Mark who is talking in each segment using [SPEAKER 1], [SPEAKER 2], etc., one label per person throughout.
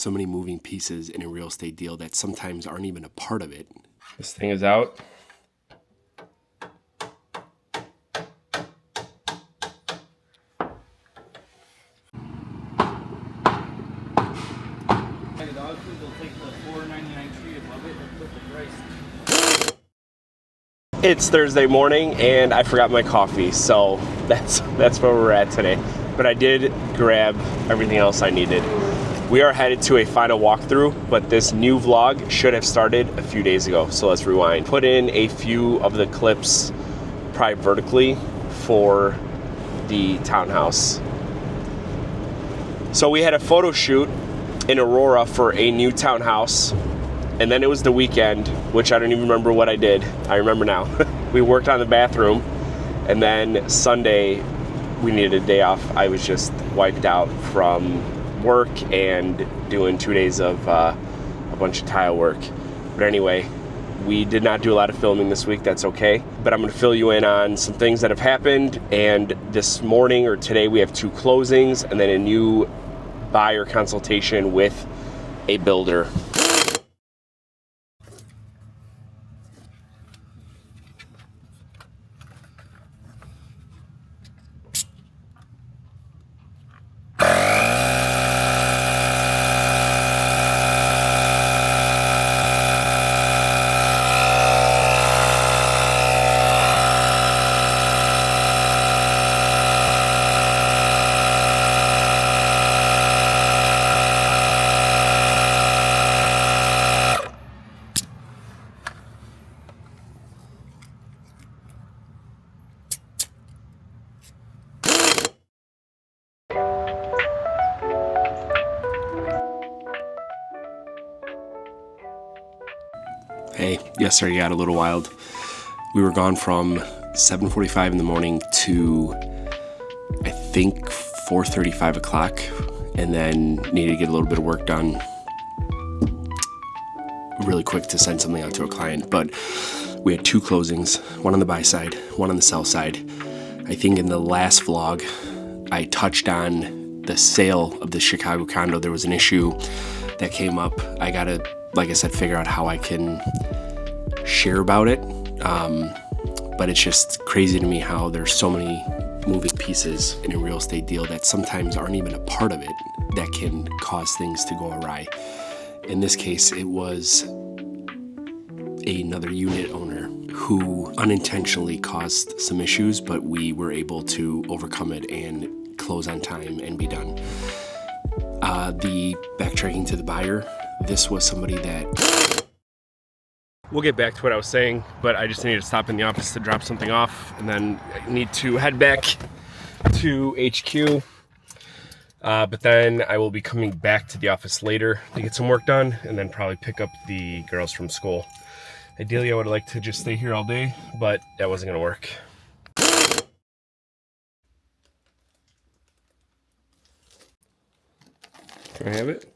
[SPEAKER 1] so many moving pieces in a real estate deal that sometimes aren't even a part of it. This thing is out. It's Thursday morning and I forgot my coffee, so that's where we're at today. But I did grab everything else I needed. We are headed to a final walkthrough, but this new vlog should have started a few days ago, so let's rewind. Put in a few of the clips, probably vertically, for the townhouse. So we had a photo shoot in Aurora for a new townhouse, and then it was the weekend, which I don't even remember what I did. I remember now. We worked on the bathroom, and then Sunday we needed a day off. I was just wiped out from work and doing 2 days of a bunch of tile work. But anyway, we did not do a lot of filming this week. That's okay. But I'm going to fill you in on some things that have happened. And this morning or today we have 2 closings and then a new buyer consultation with a builder. Hey, yesterday got a little wild. We were gone from 7:45 in the morning to I think 4:30, 5 o'clock, and then needed to get a little bit of work done really quick to send something out to a client. But we had 2 closings, one on the buy side, one on the sell side. I think in the last vlog, I touched on the sale of the Chicago condo. There was an issue that came up. I gotta, like I said, figure out how I can share about it. But it's just crazy to me how there's so many moving pieces in a real estate deal that sometimes aren't even a part of it that can cause things to go awry. In this case, it was another unit owner who unintentionally caused some issues, but we were able to overcome it and close on time and be done. The backtracking to the buyer, this was somebody that... We'll get back to what I was saying, but I just needed to stop in the office to drop something off, and then I need to head back to HQ. But then I will be coming back to the office later to get some work done, and then probably pick up the girls from school. Ideally, I would like to just stay here all day, but that wasn't gonna work. Can I have it?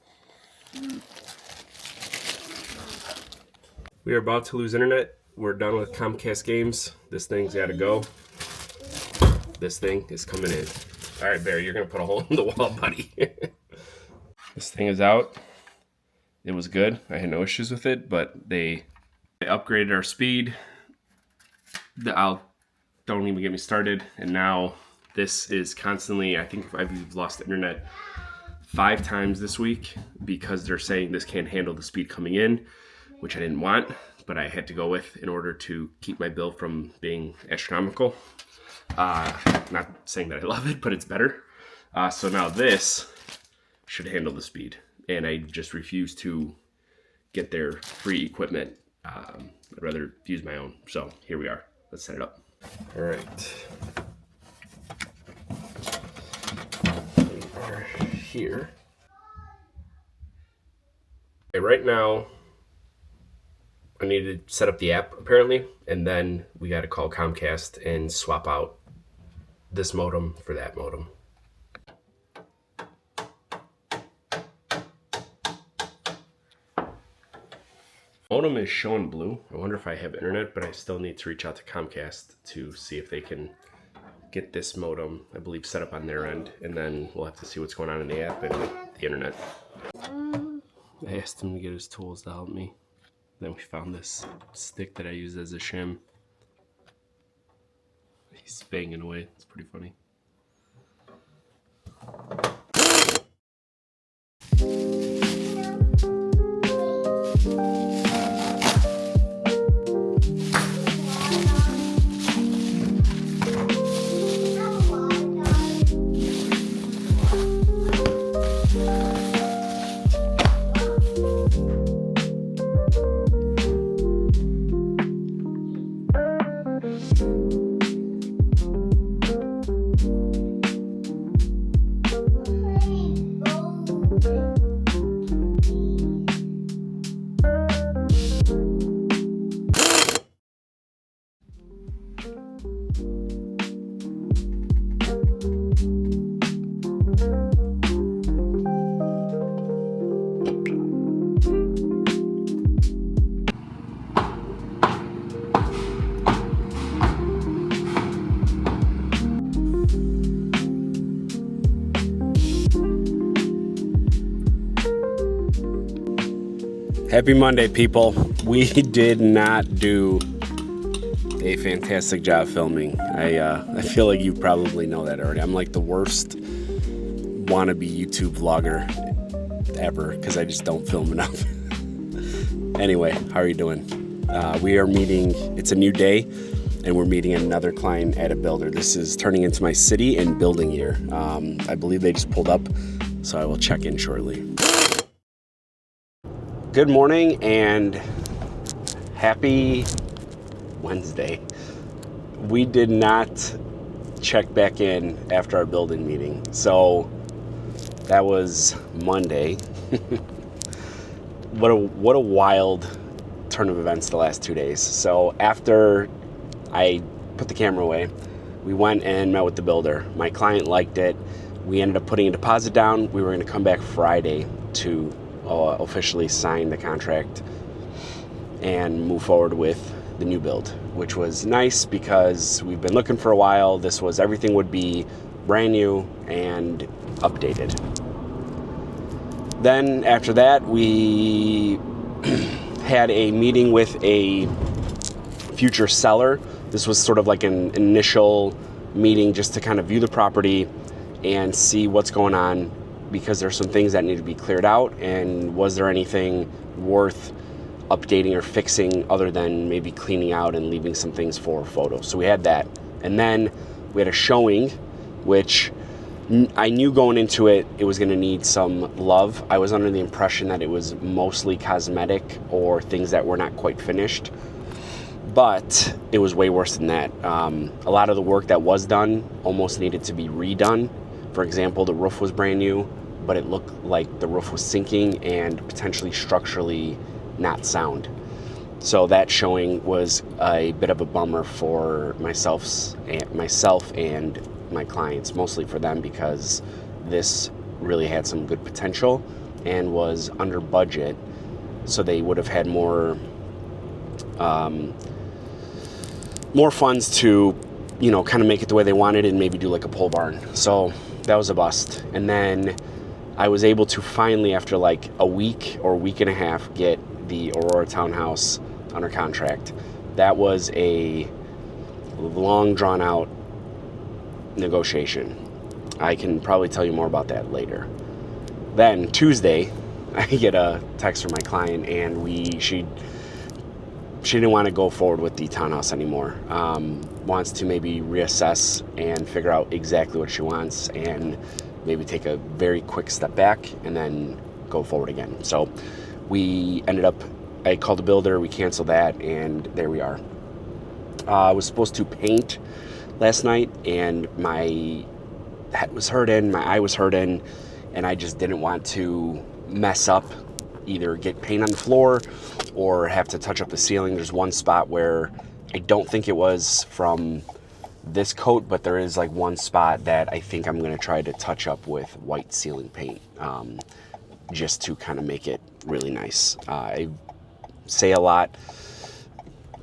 [SPEAKER 1] We are about to lose internet. We're done with Comcast games. This thing's gotta go. This thing is coming in. All right, Barry, you're gonna put a hole in the wall, buddy. This thing is out. It was good. I had no issues with it, but they upgraded our speed. Don't even get me started. And now this is constantly, I think I've lost internet 5 times this week because they're saying this can't handle the speed coming in, which I didn't want, but I had to go with in order to keep my bill from being astronomical. Not saying that I love it, but it's better. So now this should handle the speed, and I just refuse to get their free equipment. I'd rather use my own. So here we are. Let's set it up. All right. We are here. Okay, right now, I need to set up the app apparently, and then we got to call Comcast and swap out this modem for that modem. Modem is showing blue. I wonder if I have internet, but I still need to reach out to Comcast to see if they can get this modem, I believe, set up on their end, and then we'll have to see what's going on in the app and the internet. I asked him to get his tools to help me. Then we found this stick that I use as a shim. He's banging away. It's pretty funny. Happy Monday, people. We did not do a fantastic job filming. I feel like you probably know that already. I'm like the worst wannabe YouTube vlogger ever because I just don't film enough. Anyway, how are you doing? We are meeting, it's a new day, and we're meeting another client at a builder. This is turning into my city and building year. I believe they just pulled up, so I will check in shortly. Good morning and happy Wednesday. We did not check back in after our building meeting, so that was Monday. What a wild turn of events the last 2 days. So after I put the camera away, we went and met with the builder. My client liked it. We ended up putting a deposit down. We were going to come back Friday to officially sign the contract and move forward with the new build, which was nice because we've been looking for a while. This was, everything would be brand new and updated. Then after that, we had a meeting with a future seller. This was sort of like an initial meeting just to kind of view the property and see what's going on, because there's some things that need to be cleared out, and was there anything worth updating or fixing other than maybe cleaning out and leaving some things for photos. So we had that. And then we had a showing, which I knew going into it, it was going to need some love. I was under the impression that it was mostly cosmetic or things that were not quite finished, but it was way worse than that. A lot of the work that was done almost needed to be redone. For example, the roof was brand new, but it looked like the roof was sinking and potentially structurally not sound. So that showing was a bit of a bummer for myself and my clients, mostly for them, because this really had some good potential and was under budget. So they would have had more funds to, kind of make it the way they wanted and maybe do like a pole barn. So that was a bust. And then I was able to finally, after like a week or week and a half, get the Aurora townhouse under contract. That was a long drawn out negotiation. I can probably tell you more about that later. Then Tuesday, I get a text from my client, and she didn't want to go forward with the townhouse anymore. Wants to maybe reassess and figure out exactly what she wants, and maybe take a very quick step back and then go forward again. So we ended up, I called the builder, we canceled that, and there we are. I was supposed to paint last night, and my head was hurting, my eye was hurting, and I just didn't want to mess up, either get paint on the floor or have to touch up the ceiling. There's one spot where I don't think it was from this coat, but there is like one spot that I think I'm going to try to touch up with white ceiling paint, just to kind of make it really nice. I say a lot,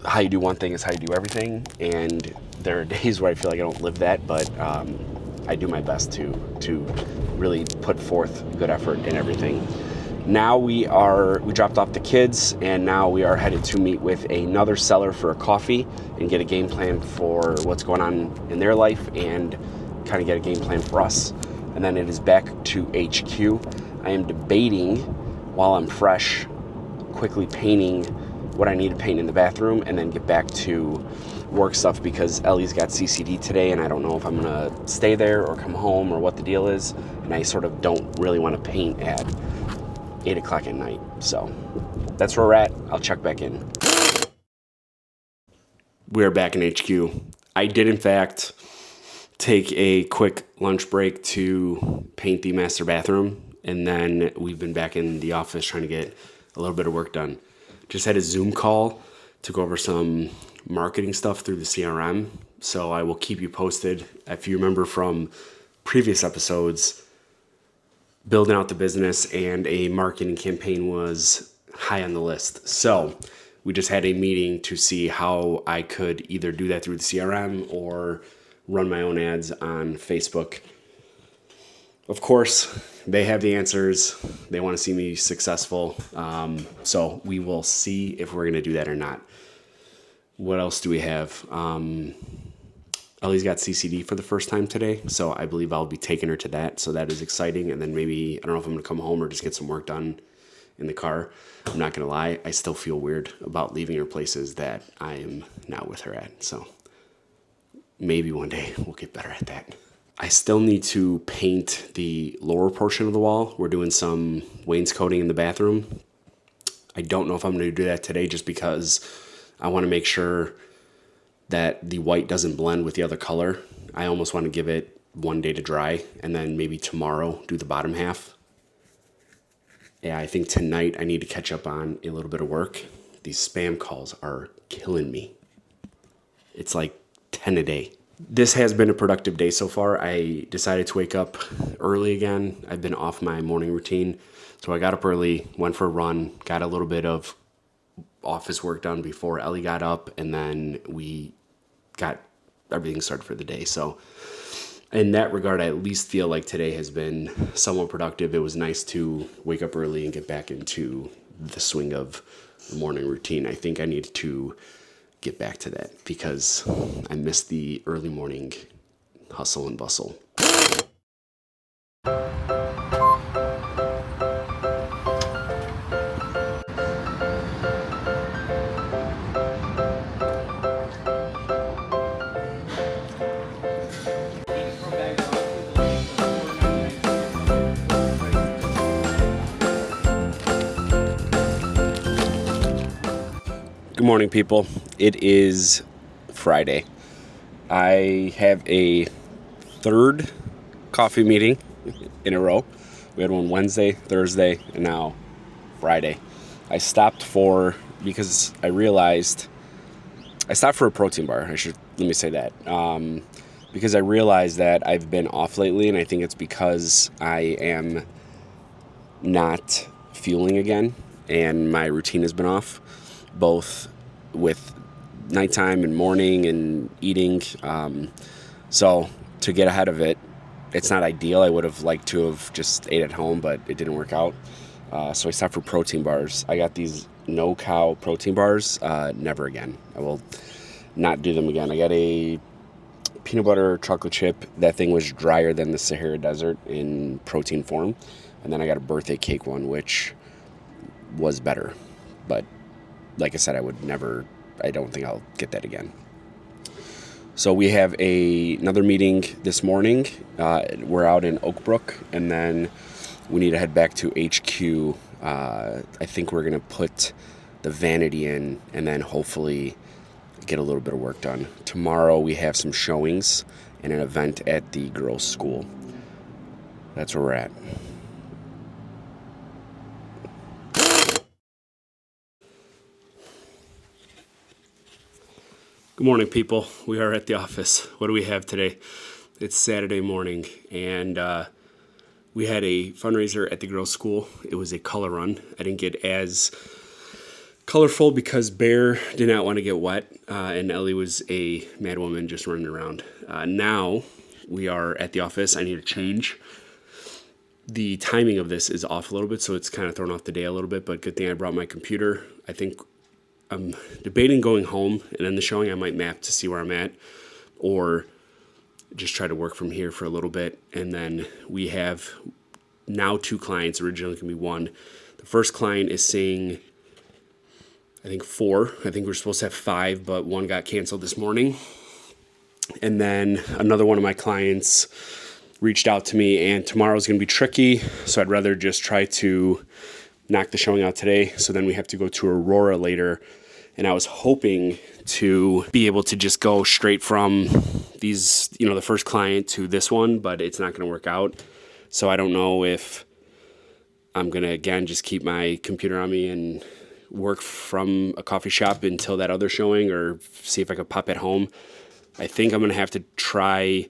[SPEAKER 1] how you do one thing is how you do everything, and there are days where I feel like I don't live that, but I do my best to really put forth good effort in everything. Now we dropped off the kids, and now we are headed to meet with another seller for a coffee and get a game plan for what's going on in their life and kind of get a game plan for us. And then it is back to HQ. I am debating, while I'm fresh, quickly painting what I need to paint in the bathroom and then get back to work stuff because Ellie's got CCD today and I don't know if I'm gonna stay there or come home or what the deal is, and I sort of don't really want to paint at 8 o'clock at night. So that's where we're at. I'll check back in. We're back in HQ. I did in fact take a quick lunch break to paint the master bathroom, and then we've been back in the office trying to get a little bit of work done. Just had a Zoom call to go over some marketing stuff through the CRM, so I will keep you posted. If you remember from previous episodes, building out the business and a marketing campaign was high on the list. So we just had a meeting to see how I could either do that through the CRM or run my own ads on Facebook. Of course, they have the answers. They want to see me successful. So we will see if we're going to do that or not. What else do we have? Ellie's got CCD for the first time today, so I believe I'll be taking her to that. So that is exciting. And then maybe, I don't know if I'm going to come home or just get some work done in the car. I'm not going to lie, I still feel weird about leaving her places that I am not with her at. So maybe one day we'll get better at that. I still need to paint the lower portion of the wall. We're doing some wainscoting in the bathroom. I don't know if I'm going to do that today just because I want to make sure that the white doesn't blend with the other color. I almost want to give it one day to dry and then maybe tomorrow do the bottom half. Yeah, I think tonight I need to catch up on a little bit of work. These spam calls are killing me. It's like 10 a day. This has been a productive day so far. I decided to wake up early again. I've been off my morning routine. So I got up early, went for a run, got a little bit of office work done before Ellie got up, and then we got everything started for the day. So in that regard, I at least feel like today has been somewhat productive. It was nice to wake up early and get back into the swing of the morning routine. I think I need to get back to that because I miss the early morning hustle and bustle. Good morning, people. It is Friday. I have a third coffee meeting in a row. We had one Wednesday, Thursday, and now Friday. I stopped for a protein bar. Let me say that. Because I realized that I've been off lately, and I think it's because I am not fueling again, and my routine has been off, both with nighttime and morning and eating. So to get ahead of it, it's not ideal. I would have liked to have just ate at home, but it didn't work out. So I stopped for protein bars. I got these no-cow protein bars. Never again. I will not do them again. I got a peanut butter chocolate chip. That thing was drier than the Sahara Desert in protein form. And then I got a birthday cake one, which was better. But like I said, I don't think I'll get that again. So we have another meeting this morning. We're out in Oak Brook, and then we need to head back to HQ. I think we're going to put the vanity in and then hopefully get a little bit of work done. Tomorrow we have some showings and an event at the girls' school. That's where we're at. Good morning, people. We are at the office. What do we have today? It's Saturday morning, and we had a fundraiser at the girls' school. It was a color run. I didn't get as colorful because Bear did not want to get wet, and Ellie was a mad woman just running around. Now we are at the office. I need to change.
[SPEAKER 2] The timing of this is off a little bit, so it's kind of thrown off the day a little bit, but good thing I brought my computer. I think I'm debating going home and then the showing I might map to see where I'm at, or just try to work from here for a little bit. And then we have now 2 clients, originally going to be 1. The first client is seeing, I think 4. I think we're supposed to have 5, but 1 got canceled this morning. And then another one of my clients reached out to me, and tomorrow's going to be tricky, so I'd rather just try to knock the showing out today. So then we have to go to Aurora later, and I was hoping to be able to just go straight from these, the first client to this one, but it's not going to work out. So I don't know if I'm going to, again, just keep my computer on me and work from a coffee shop until that other showing, or see if I could pop at home. I think I'm going to have to try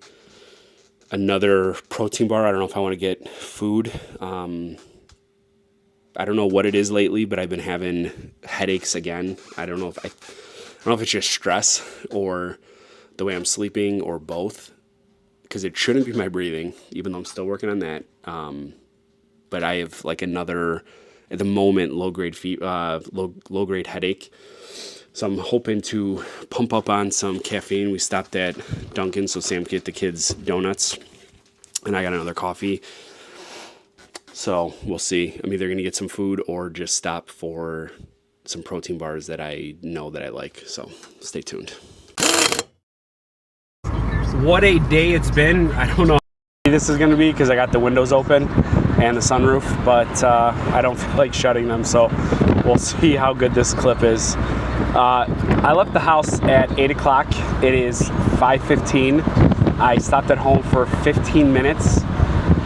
[SPEAKER 2] another protein bar. I don't know if I want to get food. I don't know what it is lately, but I've been having headaches again. I don't know if it's just stress or the way I'm sleeping or both, because it shouldn't be my breathing, even though I'm still working on that. But I have like another, at the moment, low grade headache. So I'm hoping to pump up on some caffeine. We stopped at Dunkin', so Sam could get the kids donuts, and I got another coffee. So we'll see. I'm either going to get some food or just stop for some protein bars that I know that I like. So stay tuned. What a day it's been. I don't know how this is going to be because I got the windows open and the sunroof, but I don't feel like shutting them. So we'll see how good this clip is. I left the house at 8 o'clock. It is 5:15. I stopped at home for 15 minutes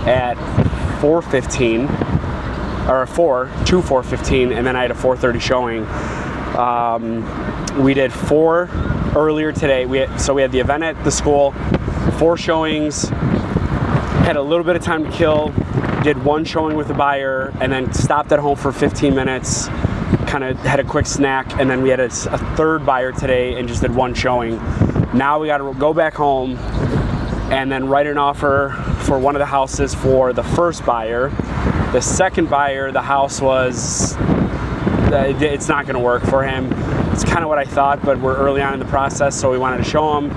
[SPEAKER 2] at 4:15, or 4:15, and then I had a 4:30 showing. We did 4 earlier today. We had the event at the school, 4 showings, had a little bit of time to kill, did 1 showing with the buyer, and then stopped at home for 15 minutes, kind of had a quick snack, and then we had a 3rd buyer today and just did 1 showing. Now we got to go back home and then write an offer for one of the houses for the first buyer. The second buyer, the house was, it's not going to work for him. It's kind of what I thought, but we're early on in the process, so we wanted to show him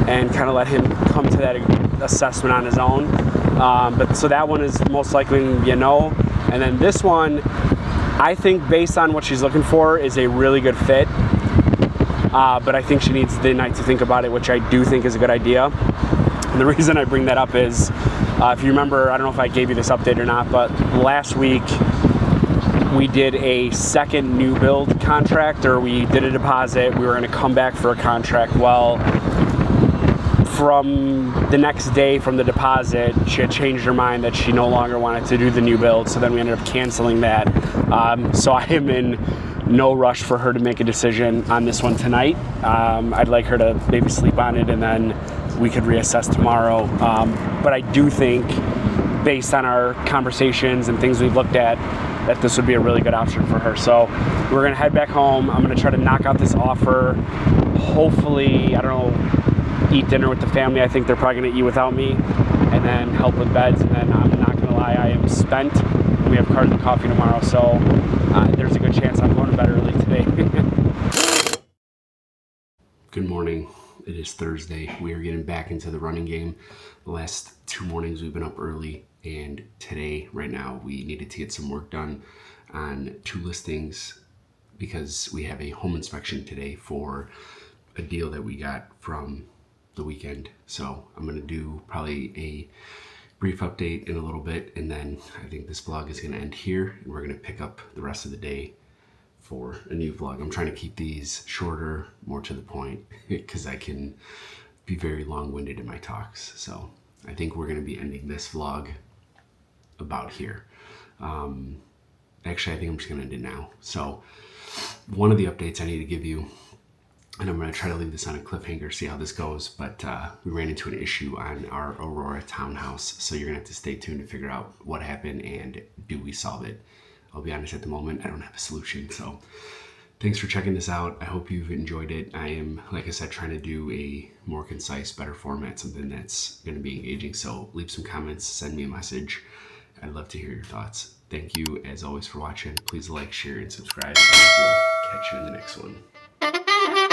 [SPEAKER 2] and kind of let him come to that assessment on his own. But so that one is most likely and then this one, I think based on what she's looking for, is a really good fit. But I think she needs the night to think about it, which I do think is a good idea. And the reason I bring that up is, if you remember, I don't know if I gave you this update or not, but last week we did a second new build contract, or we did a deposit. We were going to come back for a contract. Well, from the next day from the deposit, she had changed her mind that she no longer wanted to do the new build. So then we ended up canceling that. So I am in no rush for her to make a decision on this one tonight. I'd like her to maybe sleep on it, and then we could reassess tomorrow. But I do think, based on our conversations and things we've looked at, that this would be a really good option for her. So we're going to head back home. I'm going to try to knock out this offer. Hopefully, I don't know, eat dinner with the family. I think they're probably going to eat without me, and then help with beds. And then I'm not going to lie, I am spent. We have cards and coffee tomorrow, so there's a good chance I'm going to bed early today. Good morning. It is Thursday. We are getting back into the running game. The last 2 mornings we've been up early, and today, right now, we needed to get some work done on 2 listings because we have a home inspection today for a deal that we got from the weekend. So I'm going to do probably a brief update in a little bit, and then I think this vlog is going to end here, and we're going to pick up the rest of the day for a new vlog. I'm trying to keep these shorter, more to the point, because I can be very long-winded in my talks. So I think we're going to be ending this vlog about here. Actually, I think I'm just going to end it now. So one of the updates I need to give you, and I'm going to try to leave this on a cliffhanger, see how this goes, but we ran into an issue on our Aurora townhouse, so you're going to have to stay tuned to figure out what happened and do we solve it. I'll be honest, at the moment, I don't have a solution, so thanks for checking this out. I hope you've enjoyed it. I am, like I said, trying to do a more concise, better format, something that's going to be engaging, so leave some comments, send me a message,
[SPEAKER 1] I'd love to hear your thoughts. Thank you, as always, for watching. Please like, share, and subscribe. And we'll catch you in the next one.